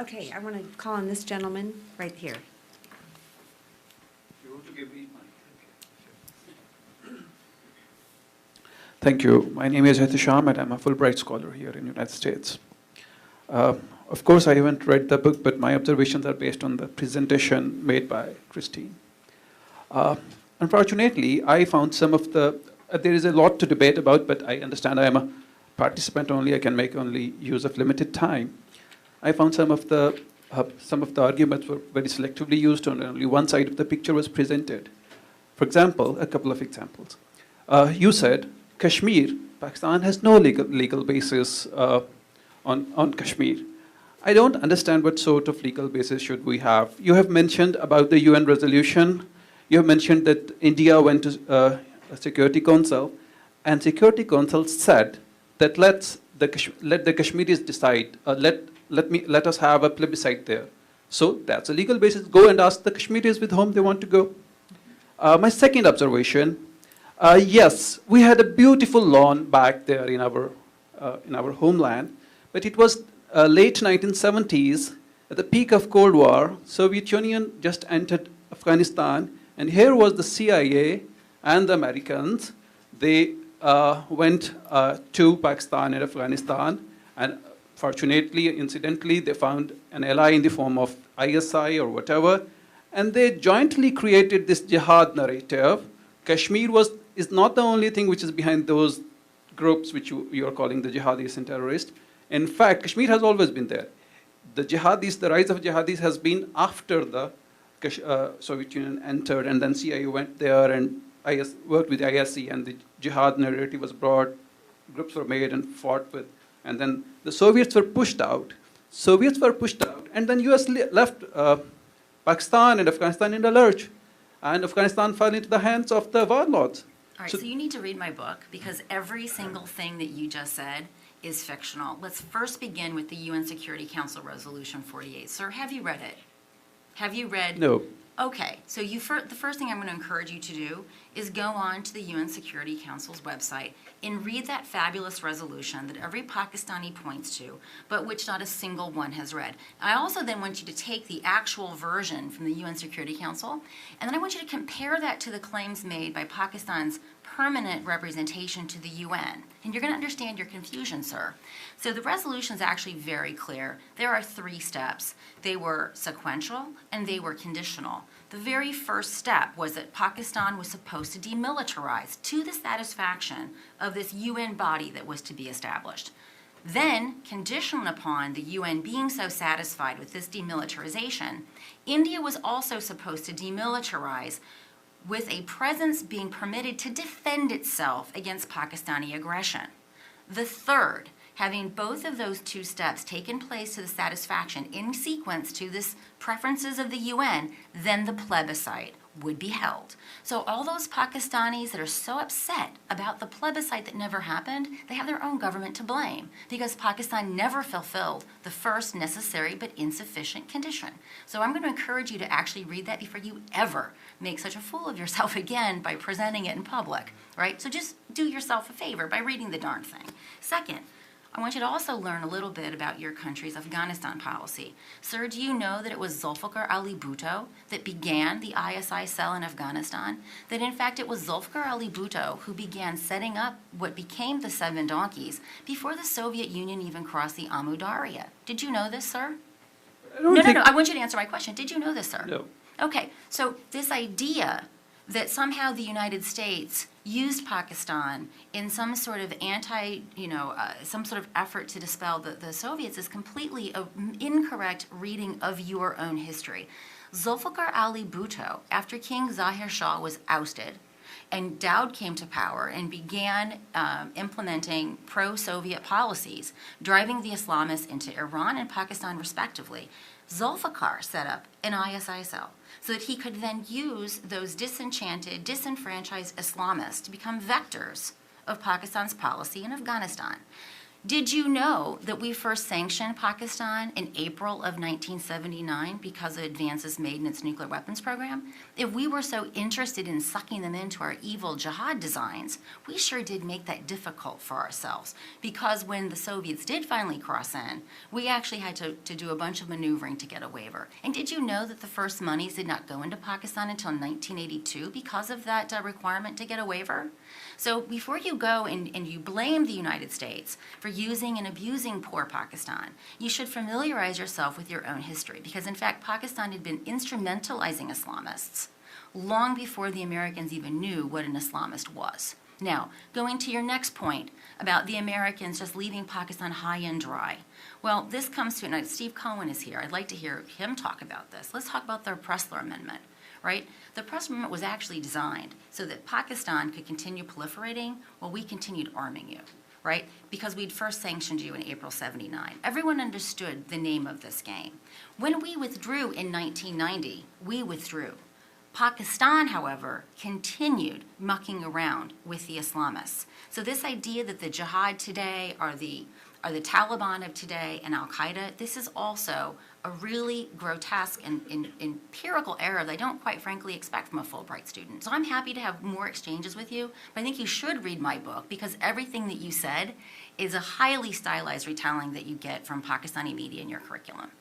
Okay, I want to call on this gentleman right here. You want to give me money? Thank you. My name is Hitisham, and I'm a Fulbright scholar here in the United States. Of course, I haven't read the book, but my observations are based on the presentation made by Christine. Unfortunately, I found some of the, there is a lot to debate about, but I understand I am a participant only. I can make only use of limited time. I found some of the arguments were very selectively used, and only one side of the picture was presented. For example, a couple of examples. You said Kashmir, Pakistan has no legal basis on Kashmir. I don't understand what sort of legal basis should we have. You have mentioned about the UN resolution. You have mentioned that India went to a Security Council, and Security Council said that let the Kashmiris decide. Let us have a plebiscite there. So that's a legal basis. Go and ask the Kashmiris with whom they want to go. My second observation: yes, we had a beautiful lawn back there in our homeland, but it was late 1970s, at the peak of Cold War. Soviet Union just entered Afghanistan, and here was the CIA and the Americans. They went to Pakistan and Afghanistan, and fortunately, incidentally, they found an ally in the form of ISI or whatever, and they jointly created this jihad narrative. Kashmir is not the only thing which is behind those groups which you are calling the jihadis and terrorists. In fact, Kashmir has always been there. The jihadis, the rise of jihadis has been after the Soviet Union entered, and then CIA went there and worked with ISI, and the jihad narrative was brought, groups were made and fought with, and then the Soviets were pushed out. And then US left Pakistan and Afghanistan in the lurch, and Afghanistan fell into the hands of the warlords. All right, so you need to read my book, because every single thing that you just said is fictional. Let's first begin with the UN Security Council Resolution 48. Sir, have you read it? Have you read? No. Okay, so the first thing I'm going to encourage you to do is go on to the UN Security Council's website and read that fabulous resolution that every Pakistani points to, but which not a single one has read. I also then want you to take the actual version from the UN Security Council, and then I want you to compare that to the claims made by Pakistan's permanent representation to the UN. And you're going to understand your confusion, sir. So the resolution is actually very clear. There are 3 steps. They were sequential and they were conditional. The very first step was that Pakistan was supposed to demilitarize to the satisfaction of this UN body that was to be established. Then, conditional upon the UN being so satisfied with this demilitarization, India was also supposed to demilitarize with a presence being permitted to defend itself against Pakistani aggression. The third, having both of those 2 steps taken place to the satisfaction in sequence to this preferences of the UN, then the plebiscite would be held. So all those Pakistanis that are so upset about the plebiscite that never happened, they have their own government to blame, because Pakistan never fulfilled the first necessary but insufficient condition. So I'm going to encourage you to actually read that before you ever make such a fool of yourself again by presenting it in public, right? So just do yourself a favor by reading the darn thing. Second, I want you to also learn a little bit about your country's Afghanistan policy. Sir, do you know that it was Zulfikar Ali Bhutto that began the ISI cell in Afghanistan? That in fact it was Zulfikar Ali Bhutto who began setting up what became the 7 donkeys before the Soviet Union even crossed the Amu Darya. Did you know this, sir? No. I want you to answer my question. Did you know this, sir? No. Okay, so this idea that somehow the United States used Pakistan in some sort of some sort of effort to dispel the Soviets is completely an incorrect reading of your own history. Zulfikar Ali Bhutto, after King Zahir Shah was ousted, and Daud came to power and began implementing pro-Soviet policies, driving the Islamists into Iran and Pakistan respectively, Zulfikar set up an ISI cell so that he could then use those disenchanted, disenfranchised Islamists to become vectors of Pakistan's policy in Afghanistan. Did you know that we first sanctioned Pakistan in April of 1979 because of advances made in its nuclear weapons program? If we were so interested in sucking them into our evil jihad designs, we sure did make that difficult for ourselves, because when the Soviets did finally cross in, we actually had to do a bunch of maneuvering to get a waiver. And did you know that the first monies did not go into Pakistan until 1982 because of that requirement to get a waiver? So before you go and you blame the United States for using and abusing poor Pakistan, you should familiarize yourself with your own history, because in fact Pakistan had been instrumentalizing Islamists long before the Americans even knew what an Islamist was. Now, going to your next point about the Americans just leaving Pakistan high and dry. Well, this comes to, and Steve Cohen is here. I'd like to hear him talk about this. Let's talk about the Pressler Amendment, right? The Pressler Amendment was actually designed so that Pakistan could continue proliferating while we continued arming you, right? Because we'd first sanctioned you in April '79. Everyone understood the name of this game. When we withdrew in 1990, we withdrew. Pakistan, however, continued mucking around with the Islamists. So this idea that the jihad today are the Taliban of today and Al-Qaeda, this is also a really grotesque and empirical error that I don't quite frankly expect from a Fulbright student. So I'm happy to have more exchanges with you, but I think you should read my book, because everything that you said is a highly stylized retelling that you get from Pakistani media in your curriculum.